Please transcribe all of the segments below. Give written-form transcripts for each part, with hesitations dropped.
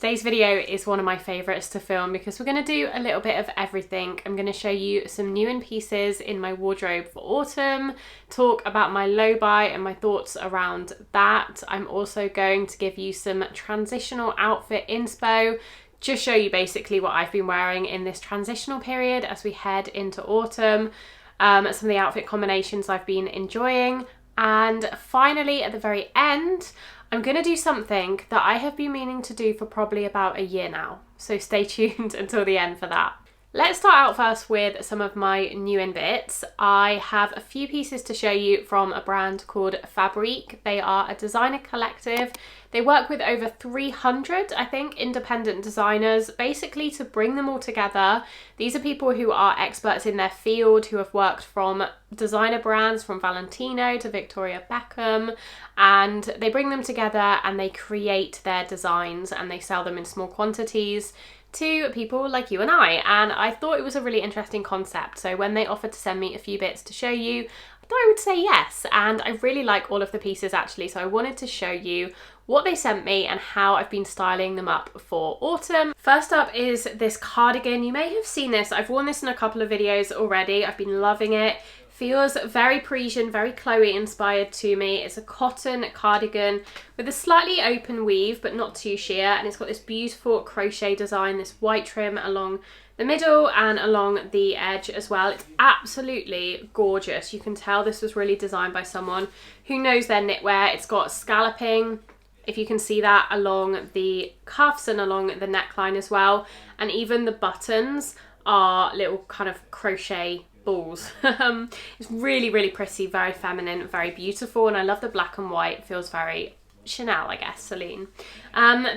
Today's video is one of my favourites to film because we're going to do a little bit of everything. I'm going to show you some new in pieces in my wardrobe for autumn, talk about my low buy and my thoughts around that. I'm also going to give you some transitional outfit inspo, just show you basically what I've been wearing in this transitional period as we head into autumn, some of the outfit combinations I've been enjoying, and finally at the very end I'm going to do something that I have been meaning to do for probably about a year now, so stay tuned until the end for that. Let's start out first with some of my new in bits. I have a few pieces to show you from a brand called Fabrique. They are a designer collective. They work with over 300, I think, independent designers, basically to bring them all together. These are people who are experts in their field, who have worked from designer brands, from Valentino to Victoria Beckham, and they bring them together and they create their designs and they sell them in small quantities to people like you and I thought it was a really interesting concept. So when they offered to send me a few bits to show you, I thought I would say yes, and I really like all of the pieces actually, so I wanted to show you what they sent me and how I've been styling them up for autumn. First up is this cardigan. You may have seen this, I've worn this in a couple of videos already. I've been loving it. Feels very Parisian, very Chloe inspired to me. It's a cotton cardigan with a slightly open weave but not too sheer, and it's got this beautiful crochet design, this white trim along the middle and along the edge as well. It's absolutely gorgeous. You can tell this was really designed by someone who knows their knitwear. It's got scalloping, if you can see that, along the cuffs and along the neckline as well, and even the buttons are little kind of crochet balls. It's really, really pretty, very feminine, very beautiful, and I love the black and white. It feels very Chanel, I guess, Celine.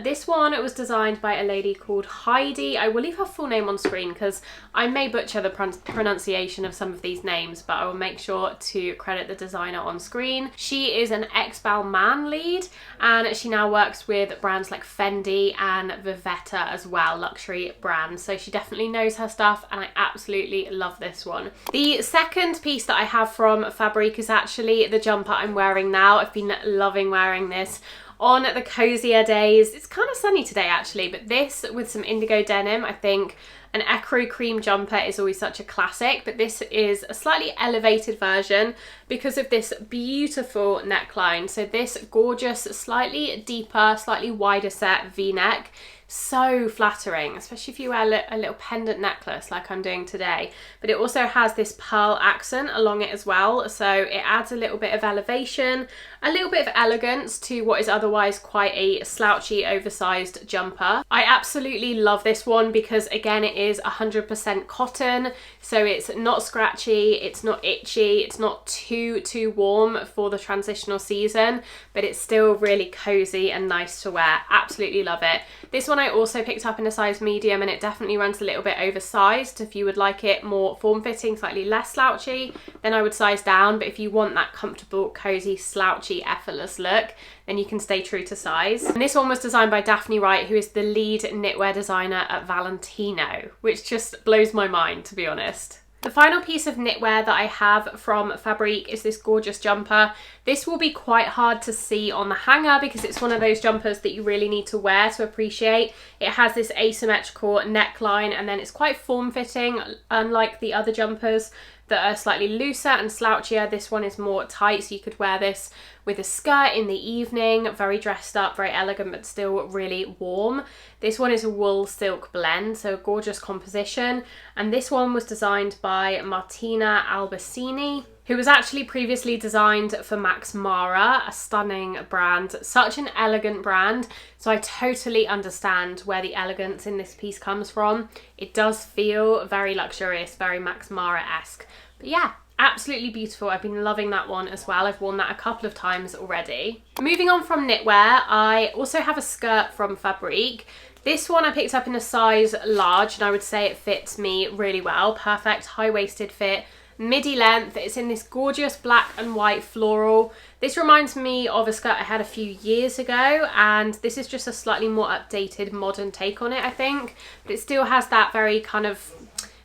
This one was designed by a lady called Heidi. I will leave her full name on screen because I may butcher the pronunciation of some of these names, but I will make sure to credit the designer on screen. She is an ex-Balmain lead, and she now works with brands like Fendi and Vivetta as well, luxury brands. So she definitely knows her stuff, and I absolutely love this one. The second piece that I have from Fabrique is actually the jumper I'm wearing now. I've been loving wearing this on the cozier days. It's kind of sunny today actually, but this with some indigo denim, I think an ecru cream jumper is always such a classic, but this is a slightly elevated version because of this beautiful neckline. So this gorgeous, slightly deeper, slightly wider set V-neck. So flattering, especially if you wear a little pendant necklace like I'm doing today. But it also has this pearl accent along it as well, so it adds a little bit of elevation, a little bit of elegance to what is otherwise quite a slouchy, oversized jumper. I absolutely love this one because again it is 100% cotton, so it's not scratchy, it's not itchy, it's not too warm for the transitional season, but it's still really cozy and nice to wear. Absolutely love it. This one I also picked up in a size medium, and it definitely runs a little bit oversized. If you would like it more form-fitting, slightly less slouchy, then I would size down, but if you want that comfortable, cozy, slouchy, effortless look, then you can stay true to size. And this one was designed by Daphne Wright, who is the lead knitwear designer at Valentino, which just blows my mind, to be honest. The final piece of knitwear that I have from Fabrique is this gorgeous jumper. This will be quite hard to see on the hanger because it's one of those jumpers that you really need to wear to appreciate. It has this asymmetrical neckline, and then it's quite form-fitting, unlike the other jumpers that are slightly looser and slouchier. This one is more tight, so you could wear this with a skirt in the evening, very dressed up, very elegant, but still really warm. This one is a wool silk blend, so a gorgeous composition. And this one was designed by Martina Albacini, who was actually previously designed for Max Mara, a stunning brand, such an elegant brand. So I totally understand where the elegance in this piece comes from. It does feel very luxurious, very Max Mara-esque. But yeah, absolutely beautiful. I've been loving that one as well. I've worn that a couple of times already. Moving on from knitwear, I also have a skirt from Fabrique. This one I picked up in a size large, and I would say it fits me really well. Perfect high-waisted fit, midi length. It's in this gorgeous black and white floral. This reminds me of a skirt I had a few years ago, and this is just a slightly more updated modern take on it, I think. But it still has that very kind of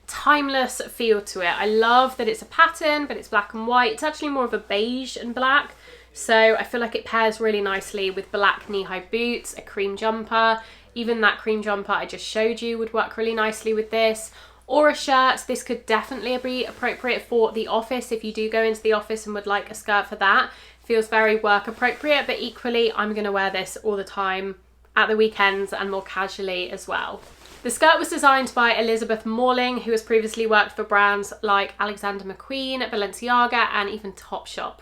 timeless feel to it. I love that it's a pattern, but it's black and white. It's actually more of a beige and black, so I feel like it pairs really nicely with black knee-high boots, a cream jumper. Even that cream jumper I just showed you would work really nicely with this. Or a shirt. This could definitely be appropriate for the office if you do go into the office and would like a skirt for that. Feels very work appropriate, but equally I'm going to wear this all the time at the weekends and more casually as well. The skirt was designed by Elizabeth Morling, who has previously worked for brands like Alexander McQueen, Balenciaga, and even Topshop.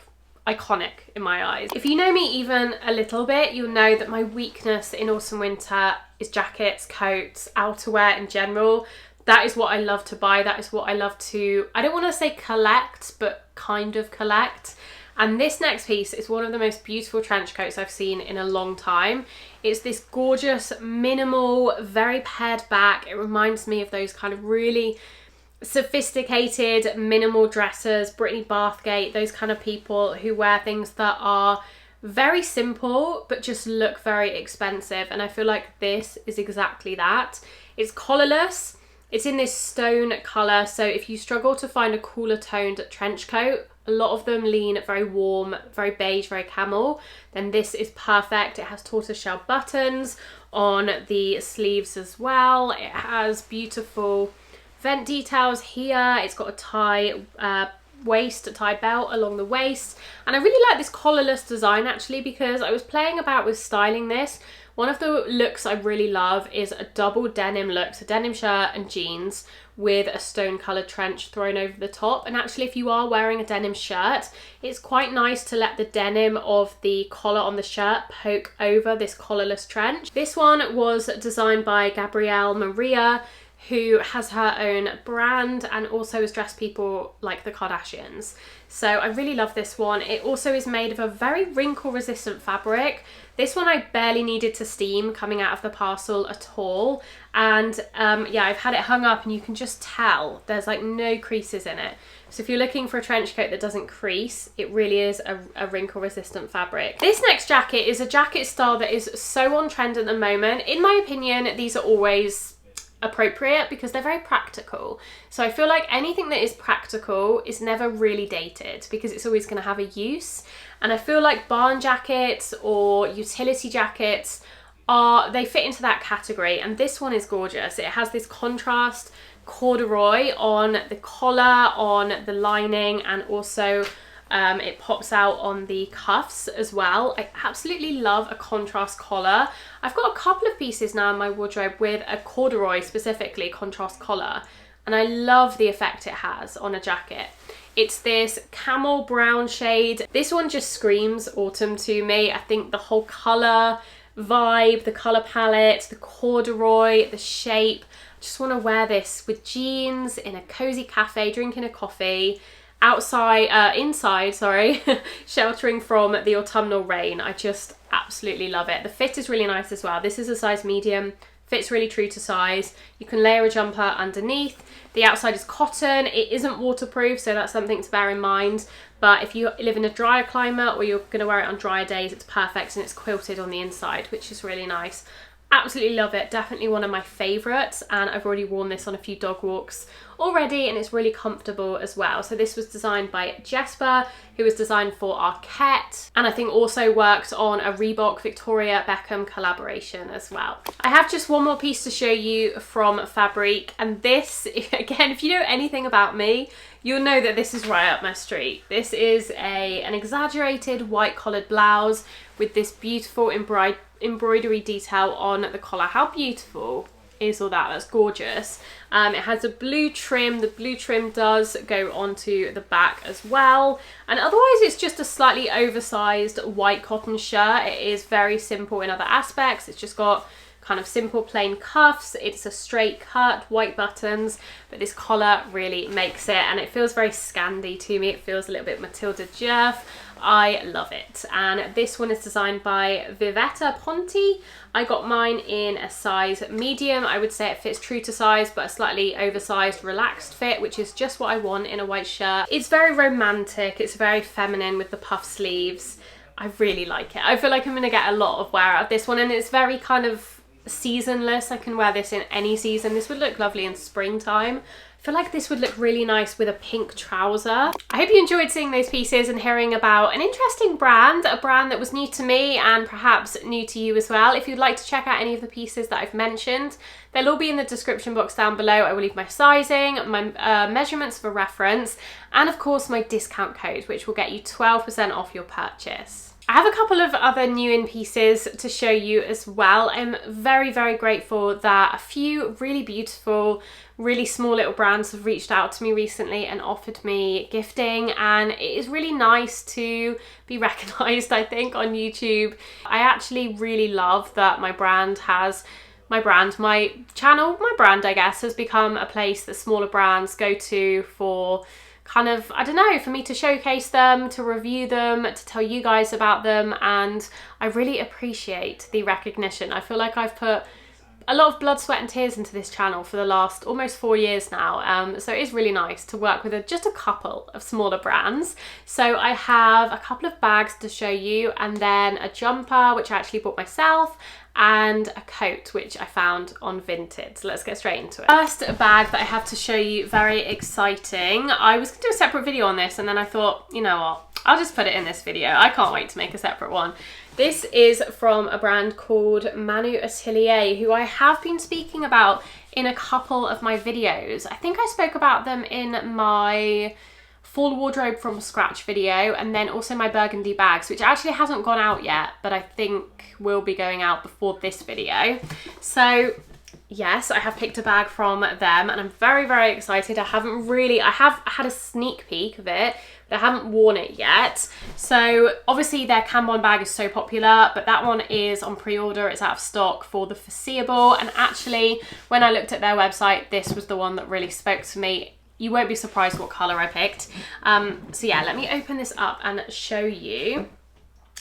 Iconic in my eyes. If you know me even a little bit, you'll know that my weakness in autumn winter is jackets, coats, outerwear in general. That is what I love to buy. That is what I love to, I don't want to say collect, but kind of collect. And this next piece is one of the most beautiful trench coats I've seen in a long time. It's this gorgeous, minimal, very pared back. It reminds me of those kind of really sophisticated, minimal dressers, Brittany Bathgate, those kind of people who wear things that are very simple, but just look very expensive. And I feel like this is exactly that. It's collarless. It's in this stone colour, so if you struggle to find a cooler toned trench coat, a lot of them lean very warm, very beige, very camel, then this is perfect. It has tortoiseshell buttons on the sleeves as well. It has beautiful vent details here. It's got a tie waist, a tie belt along the waist. And I really like this collarless design actually, because I was playing about with styling this. One of the looks I really love is a double denim look, so denim shirt and jeans with a stone coloured trench thrown over the top. And actually if you are wearing a denim shirt, it's quite nice to let the denim of the collar on the shirt poke over this collarless trench. This one was designed by Gabrielle Maria, who has her own brand and also has dressed people like the Kardashians. So I really love this one. It also is made of a very wrinkle resistant fabric. This one I barely needed to steam coming out of the parcel at all. And yeah, I've had it hung up and you can just tell there's like no creases in it. So if you're looking for a trench coat that doesn't crease, it really is a wrinkle resistant fabric. This next jacket is a jacket style that is so on trend at the moment. In my opinion, these are always appropriate because they're very practical. So I feel like anything that is practical is never really dated because it's always going to have a use. And I feel like barn jackets or utility jackets they fit into that category, and this one is gorgeous. It has this contrast corduroy on the collar, on the lining, and also it pops out on the cuffs as well. I absolutely love a contrast collar. I've got a couple of pieces now in my wardrobe with a corduroy, specifically contrast collar, and I love the effect it has on a jacket. It's this camel brown shade. This one just screams autumn to me. I think the whole color vibe, the color palette, the corduroy, the shape. I just want to wear this with jeans in a cozy cafe, drinking a coffee, inside, sheltering from the autumnal rain. I just absolutely love it. The fit is really nice as well. This is a size medium, fits really true to size. You can layer a jumper underneath. The outside is cotton. It isn't waterproof, so that's something to bear in mind. But if you live in a drier climate or you're going to wear it on drier days, it's perfect, and it's quilted on the inside, which is really nice. Absolutely love it. Definitely one of my favorites, and I've already worn this on a few dog walks already, and it's really comfortable as well. So this was designed by Jesper, who was designed for Arquette, and I think also worked on a Reebok Victoria Beckham collaboration as well. I have just one more piece to show you from Fabrique, and this, again, if you know anything about me, you'll know that this is right up my street. This is an exaggerated white collared blouse with this beautiful embroidery detail on the collar. How beautiful is all that? That's gorgeous. It has a blue trim. The blue trim does go onto the back as well. And otherwise it's just a slightly oversized white cotton shirt. It is very simple in other aspects. It's just got kind of simple plain cuffs. It's a straight cut, white buttons, but this collar really makes it, and it feels very Scandi to me. It feels a little bit Matilda Djerf. I love it. And this one is designed by Vivetta Ponti. I got mine in a size medium. I would say it fits true to size, but a slightly oversized, relaxed fit, which is just what I want in a white shirt. It's very romantic. It's very feminine with the puff sleeves. I really like it. I feel like I'm gonna get a lot of wear out of this one, and it's very kind of seasonless. I can wear this in any season. This would look lovely in springtime. I I feel like this would look really nice with a pink trouser. I hope you enjoyed seeing those pieces and hearing about an interesting brand, a brand that was new to me and perhaps new to you as well. If you'd like to check out any of the pieces that I've mentioned, they'll all be in the description box down below. I will leave my sizing, my measurements for reference, and of course my discount code, which will get you 12% off your purchase. I have a couple of other new in pieces to show you as well. I'm very, very grateful that a few really beautiful, really small little brands have reached out to me recently and offered me gifting, and it is really nice to be recognized, I think, on YouTube. I actually really love that my channel, I guess, has become a place that smaller brands go to for kind of, I don't know, for me to showcase them, to review them, to tell you guys about them, and I really appreciate the recognition. I feel like I've put a lot of blood, sweat and tears into this channel for the last almost 4 years now, so it is really nice to work with just a couple of smaller brands. So I have a couple of bags to show you, and then a jumper which I actually bought myself, and a coat which I found on Vinted. So let's get straight into it. First bag that I have to show you, very exciting. I was gonna do a separate video on this, and then I thought, you know what, I'll just put it in this video. I can't wait to make a separate one. This is from a brand called Manu Atelier, who I have been speaking about in a couple of my videos. I think I spoke about them in my full wardrobe from scratch video, and then also my Burgundy bags, which actually hasn't gone out yet, but I think will be going out before this video. So yes, I have picked a bag from them, and I'm very, very excited. I have had a sneak peek of it, but I haven't worn it yet. So obviously their Cambon bag is so popular, but that one is on pre-order. It's out of stock for the foreseeable. And actually, when I looked at their website, this was the one that really spoke to me. You won't be surprised what colour I picked. So yeah, let me open this up and show you.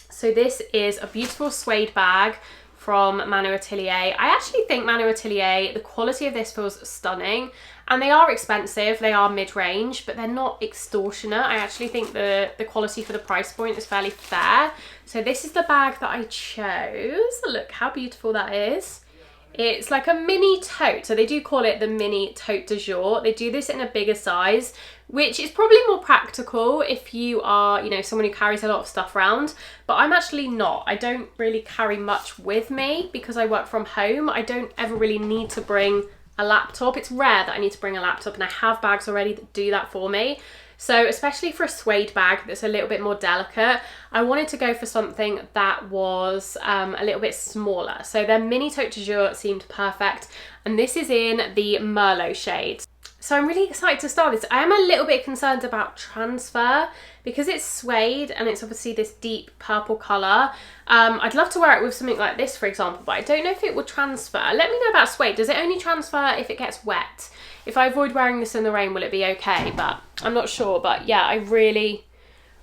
So this is a beautiful suede bag from Manu Atelier. I actually think Manu Atelier, the quality of this feels stunning, and they are expensive, they are mid-range, but they're not extortionate. I actually think the quality for the price point is fairly fair. So this is the bag that I chose. Look how beautiful that is. It's like a mini tote, so they do call it the mini tote de jour. They do this in a bigger size, which is probably more practical if you are, you know, someone who carries a lot of stuff around, but I'm actually not. I don't really carry much with me because I work from home. I don't ever really need to bring a laptop. It's rare that I need to bring a laptop, and I have bags already that do that for me. So especially for a suede bag that's a little bit more delicate, I wanted to go for something that was a little bit smaller. So their mini tote de jour seemed perfect, and this is in the Merlot shade. So I'm really excited to start this. I am a little bit concerned about transfer because it's suede and it's obviously this deep purple colour. I'd love to wear it with something like this, for example, but I don't know if it will transfer. Let me know about suede. Does it only transfer if it gets wet? If I avoid wearing this in the rain, will it be okay? But I'm not sure. But yeah, I really,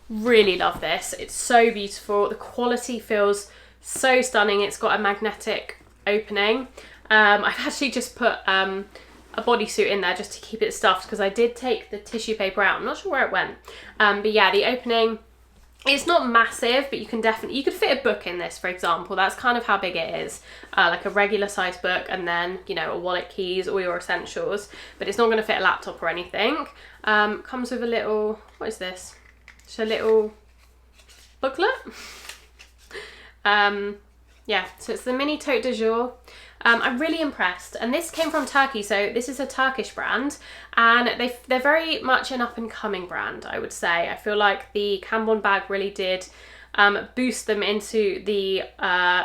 really love this. It's so beautiful. The quality feels so stunning. It's got a magnetic opening. I've actually just put a bodysuit in there just to keep it stuffed because I did take the tissue paper out. I'm not sure where it went. But yeah, the opening, it's not massive, but you could fit a book in this, for example. That's kind of how big it is, like a regular size book, and then, you know, a wallet, keys, all your essentials, but it's not going to fit a laptop or anything. Comes with a little, what is this? Just a little booklet. Yeah, so it's the mini tote de jour. I'm really impressed, and this came from Turkey, so this is a Turkish brand, and they're very much an up-and-coming brand, I would say. I feel like the Cambon bag really did boost them into the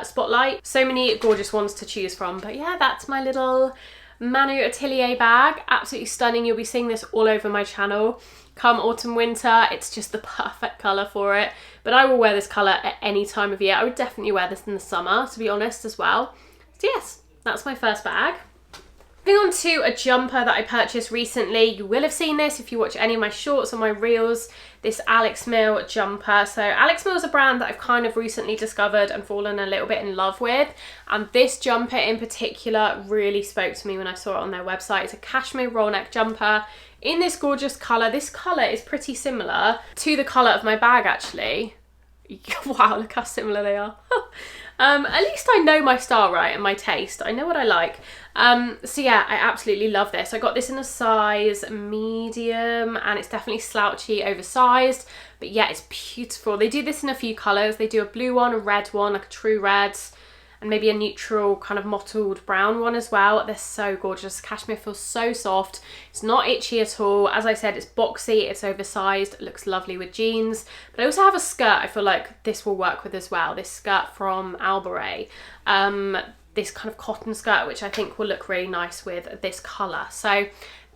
spotlight. So many gorgeous ones to choose from, but yeah, that's my little Manu Atelier bag. Absolutely stunning. You'll be seeing this all over my channel come autumn winter. It's just the perfect colour for it, but I will wear this colour at any time of year. I would definitely wear this in the summer, to be honest, as well. So yes, that's my first bag. Moving on to a jumper that I purchased recently. You will have seen this if you watch any of my shorts or my reels, this Alex Mill jumper. So Alex Mill is a brand that I've kind of recently discovered and fallen a little bit in love with. And this jumper in particular really spoke to me when I saw it on their website. It's a cashmere roll neck jumper in this gorgeous colour. This colour is pretty similar to the colour of my bag, actually. Wow, look how similar they are. At least I know my style, right, and my taste. I know what I like. So yeah, I absolutely love this. I got this in a size medium, and it's definitely slouchy, oversized, but yeah, it's beautiful. They do this in a few colours. They do a blue one, a red one, like a true red, and maybe a neutral kind of mottled brown one as well. They're so gorgeous. Cashmere feels so soft. It's not itchy at all. As I said, it's boxy, it's oversized, it looks lovely with jeans. But I also have a skirt I feel like this will work with as well. This skirt from Albury. This kind of cotton skirt, which I think will look really nice with this colour. So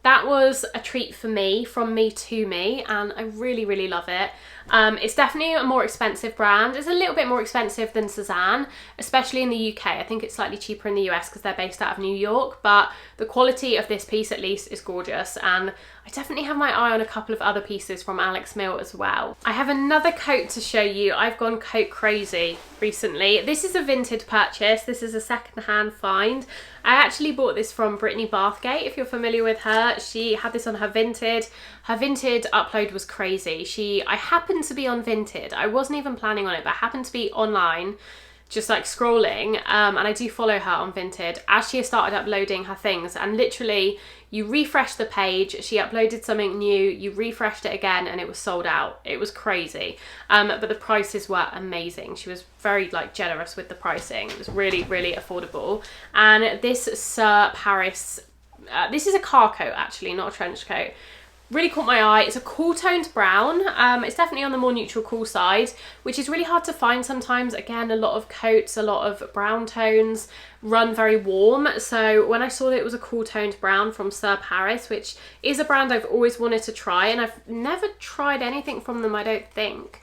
that was a treat for me, from me to me, and I really, really love it. It's definitely a more expensive brand. It's a little bit more expensive than Cézanne, especially in the UK. I think it's slightly cheaper in the US because they're based out of New York, but the quality of this piece at least is gorgeous, and I definitely have my eye on a couple of other pieces from Alex Mill as well. I have another coat to show you. I've gone coat crazy recently. This is a vintage purchase. This is a second-hand find. I actually bought this from Brittany Bathgate, if you're familiar with her. She had this on her Vinted. Her Vinted upload was crazy. I happened to be on Vinted. I wasn't even planning on it, but I happened to be online, just like scrolling, and I do follow her on Vinted as she started uploading her things, and literally you refresh the page, she uploaded something new, you refreshed it again, and it was sold out. It was crazy, but the prices were amazing. She was very like generous with the pricing. It was really, really affordable. And this Sir Paris, this is a car coat actually, not a trench coat. Really caught my eye. It's a cool toned brown. It's definitely on the more neutral cool side, which is really hard to find sometimes. Again, a lot of coats, a lot of brown tones run very warm. So when I saw that it was a cool toned brown from Sir Paris, which is a brand I've always wanted to try, and I've never tried anything from them, I don't think.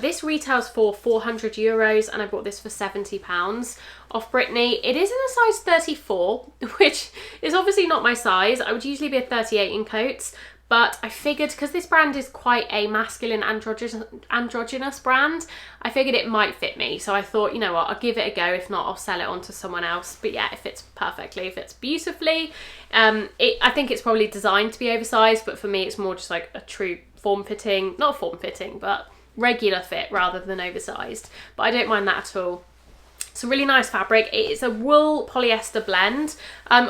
This retails for €400, and I bought this for £70 off Brittany. It is in a size 34, which is obviously not my size. I would usually be a 38 in coats, but I figured because this brand is quite a masculine androgynous brand, I figured it might fit me. So I thought, you know what, I'll give it a go. If not, I'll sell it on to someone else. But yeah, it fits perfectly, it fits beautifully. I think it's probably designed to be oversized, but for me, it's more just like a true form-fitting, not form-fitting, but regular fit rather than oversized. But I don't mind that at all. It's a really nice fabric. It is a wool polyester blend,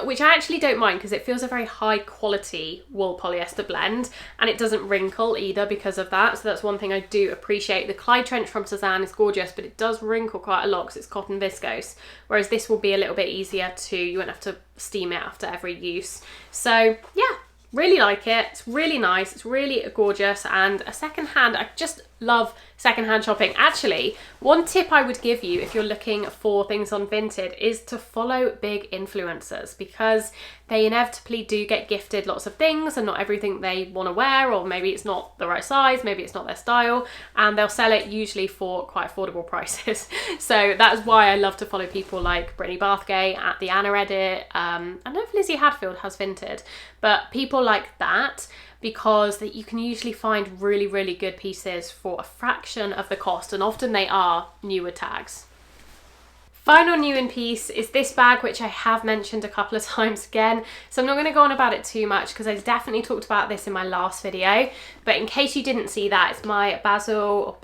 which I actually don't mind because it feels a very high quality wool polyester blend, and it doesn't wrinkle either because of that. So that's one thing I do appreciate. The Clyde trench from Cézanne is gorgeous, but it does wrinkle quite a lot because it's cotton viscose, whereas this will be a little bit easier you won't have to steam it after every use. So yeah, really like it. It's really nice. It's really gorgeous, and a second-hand, I just love second-hand shopping. Actually, one tip I would give you if you're looking for things on Vinted is to follow big influencers, because they inevitably do get gifted lots of things and not everything they want to wear, or maybe it's not the right size, maybe it's not their style, and they'll sell it usually for quite affordable prices. So that's why I love to follow people like Brittany Bathgate at the Anna Edit. I don't know if Lizzie Hadfield has Vinted, but people like that, because you can usually find really, really good pieces for a fraction of the cost, and often they are newer tags. Final new in piece is this bag, which I have mentioned a couple of times again, so I'm not going to go on about it too much because I definitely talked about this in my last video, but in case you didn't see that, it's my Basile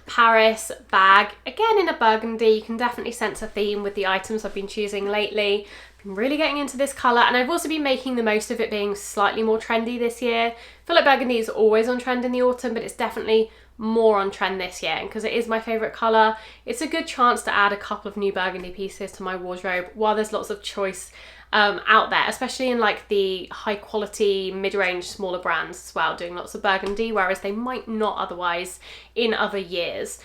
Paris bag, again in a burgundy. You can definitely sense a theme with the items I've been choosing lately. I'm really getting into this colour, and I've also been making the most of it being slightly more trendy this year. I feel like burgundy is always on trend in the autumn, but it's definitely more on trend this year, and because it is my favourite colour, it's a good chance to add a couple of new burgundy pieces to my wardrobe while there's lots of choice out there, especially in like the high quality mid-range smaller brands as well, doing lots of burgundy, whereas they might not otherwise in other years.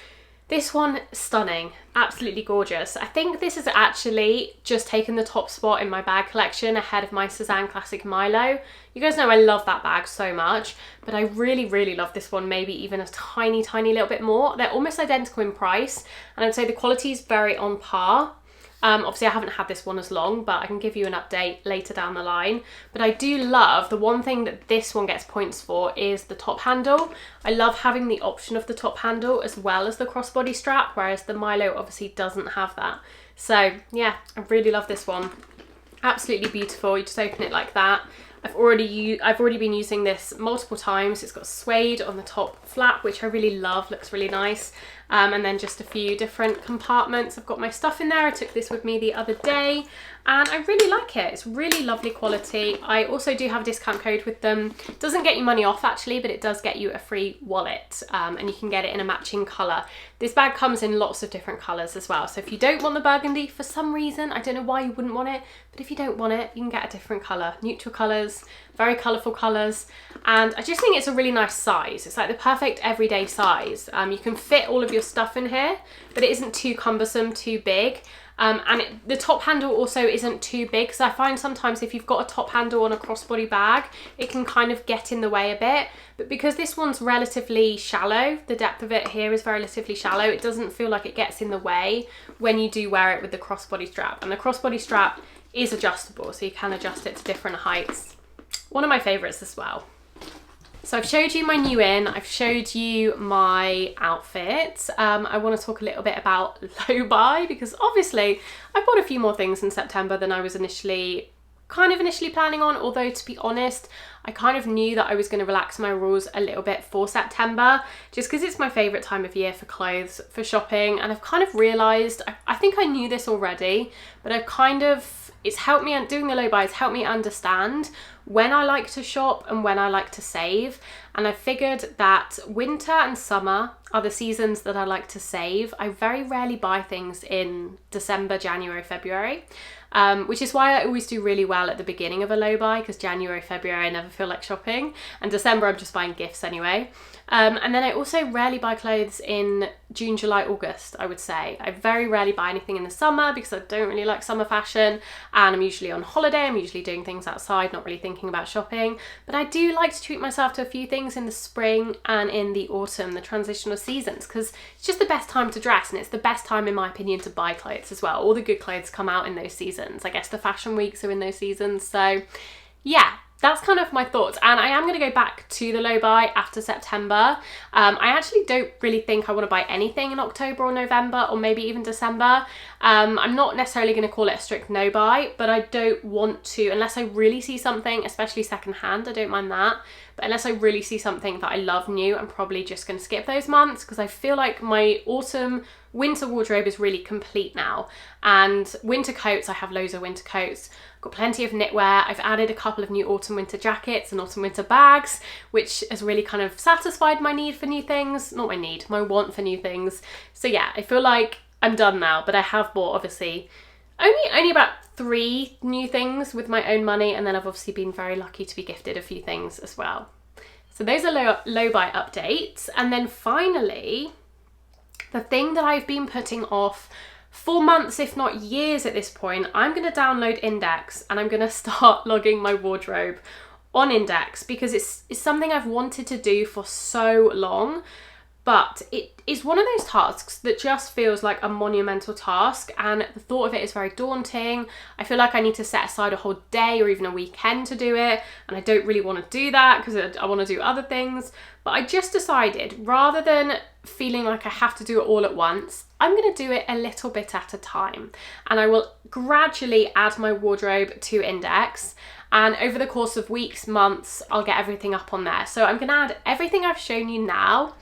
This one, stunning, absolutely gorgeous. I think this has actually just taken the top spot in my bag collection ahead of my Cézanne Classic Milo. You guys know I love that bag so much, but I really, really love this one, maybe even a tiny, tiny little bit more. They're almost identical in price, and I'd say the quality is very on par. Obviously I haven't had this one as long, but I can give you an update later down the line. But I do love, the one thing that this one gets points for is the top handle. I love having the option of the top handle as well as the crossbody strap, whereas the Milo obviously doesn't have that. So yeah, I really love this one. Absolutely beautiful. You just open it like that. I've already been using this multiple times. It's got suede on the top flap, which I really love, looks really nice. and then just a few different compartments. I've got my stuff in there. I took this with me the other day and I really like it. It's really lovely quality. I also do have a discount code with them. It doesn't get you money off actually, but it does get you a free wallet, and you can get it in a matching colour. This bag comes in lots of different colours as well. So if you don't want the burgundy for some reason, I don't know why you wouldn't want it, but if you don't want it, you can get a different colour. Neutral colours, very colourful colours, and I just think it's a really nice size. It's like the perfect everyday size. You can fit all of your stuff in here, but it isn't too cumbersome, too big. The top handle also isn't too big, because I find sometimes if you've got a top handle on a crossbody bag, it can kind of get in the way a bit. But because this one's relatively shallow, the depth of it here is relatively shallow, it doesn't feel like it gets in the way when you do wear it with the crossbody strap. And the crossbody strap is adjustable, so you can adjust it to different heights. One of my favourites as well. So I've showed you my new in, I've showed you my outfit. I want to talk a little bit about low buy, because obviously I bought a few more things in September than I was initially planning on, although to be honest, I kind of knew that I was going to relax my rules a little bit for September, just because it's my favourite time of year for clothes, for shopping, and I've kind of realised, I think I knew this already, but it's helped me, doing the low buy has helped me understand when I like to shop and when I like to save. And I figured that winter and summer are the seasons that I like to save. I very rarely buy things in December, January, February, which is why I always do really well at the beginning of a low buy, because January, February I never feel like shopping, and December I'm just buying gifts anyway. And then I also rarely buy clothes in June, July, August, I would say. I very rarely buy anything in the summer because I don't really like summer fashion, and I'm usually on holiday, I'm usually doing things outside, not really thinking about shopping. But I do like to treat myself to a few things in the spring and in the autumn, the transitional seasons, because it's just the best time to dress, and it's the best time in my opinion to buy clothes as well. All the good clothes come out in those seasons. I guess the fashion weeks are in those seasons. So yeah, that's kind of my thoughts, and I am going to go back to the low buy after September. I actually don't really think I want to buy anything in October or November, or maybe even December. I'm not necessarily going to call it a strict no buy, but I don't want to, unless I really see something, especially secondhand, I don't mind that, but unless I really see something that I love new, I'm probably just going to skip those months, because I feel like my winter wardrobe is really complete now. And winter coats, I have loads of winter coats, got plenty of knitwear. I've added a couple of new autumn winter jackets and autumn winter bags, which has really kind of satisfied my need for new things. Not my need, my want for new things. So yeah, I feel like I'm done now, but I have bought obviously only about 3 new things with my own money, and then I've obviously been very lucky to be gifted a few things as well. So those are low buy updates. And then finally, the thing that I've been putting off for months, if not years at this point, I'm going to download Index, and I'm going to start logging my wardrobe on Index, because it's something I've wanted to do for so long. But it is one of those tasks that just feels like a monumental task, and the thought of it is very daunting. I feel like I need to set aside a whole day or even a weekend to do it, and I don't really want to do that because I want to do other things. But I just decided, rather than feeling like I have to do it all at once, I'm going to do it a little bit at a time, and I will gradually add my wardrobe to Index. And over the course of weeks, months, I'll get everything up on there. So I'm going to add everything I've shown you now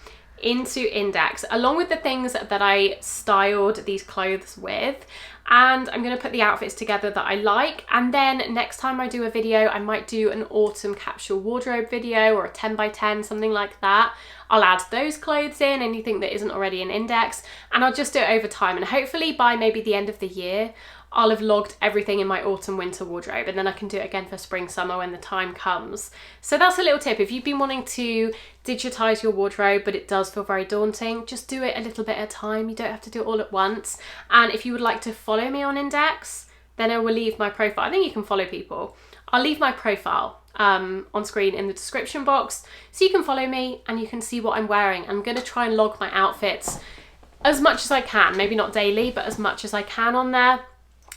into Index, along with the things that I styled these clothes with, and I'm going to put the outfits together that I like. And then next time I do a video, I might do an autumn capsule wardrobe video, or a 10 by 10, something like that. I'll add those clothes in, anything that isn't already in Index, and I'll just do it over time, and hopefully by maybe the end of the year I'll have logged everything in my autumn winter wardrobe, and then I can do it again for spring summer when the time comes. So that's a little tip. If you've been wanting to digitize your wardrobe but it does feel very daunting, just do it a little bit at a time. You don't have to do it all at once. And if you would like to follow me on Index, then I will leave my profile. I think you can follow people. I'll leave my profile on screen in the description box, so you can follow me and you can see what I'm wearing. I'm going to try and log my outfits as much as I can, maybe not daily, but as much as I can on there.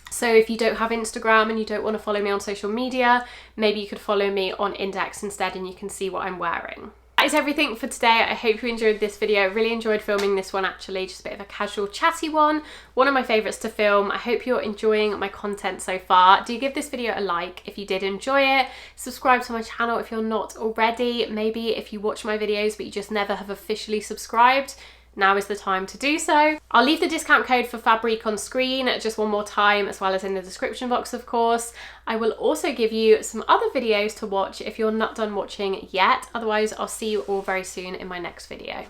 So if you don't have Instagram and you don't want to follow me on social media, maybe you could follow me on Index instead, and you can see what I'm wearing. That is everything for today. I hope you enjoyed this video. I really enjoyed filming this one actually, just a bit of a casual chatty one of my favourites to film. I hope you're enjoying my content so far. Do give this video a like if you did enjoy it. Subscribe to my channel if you're not already. Maybe if you watch my videos but you just never have officially subscribed, now is the time to do so. I'll leave the discount code for Fabrique on screen just one more time, as well as in the description box, of course. I will also give you some other videos to watch if you're not done watching yet. Otherwise, I'll see you all very soon in my next video.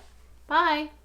Bye.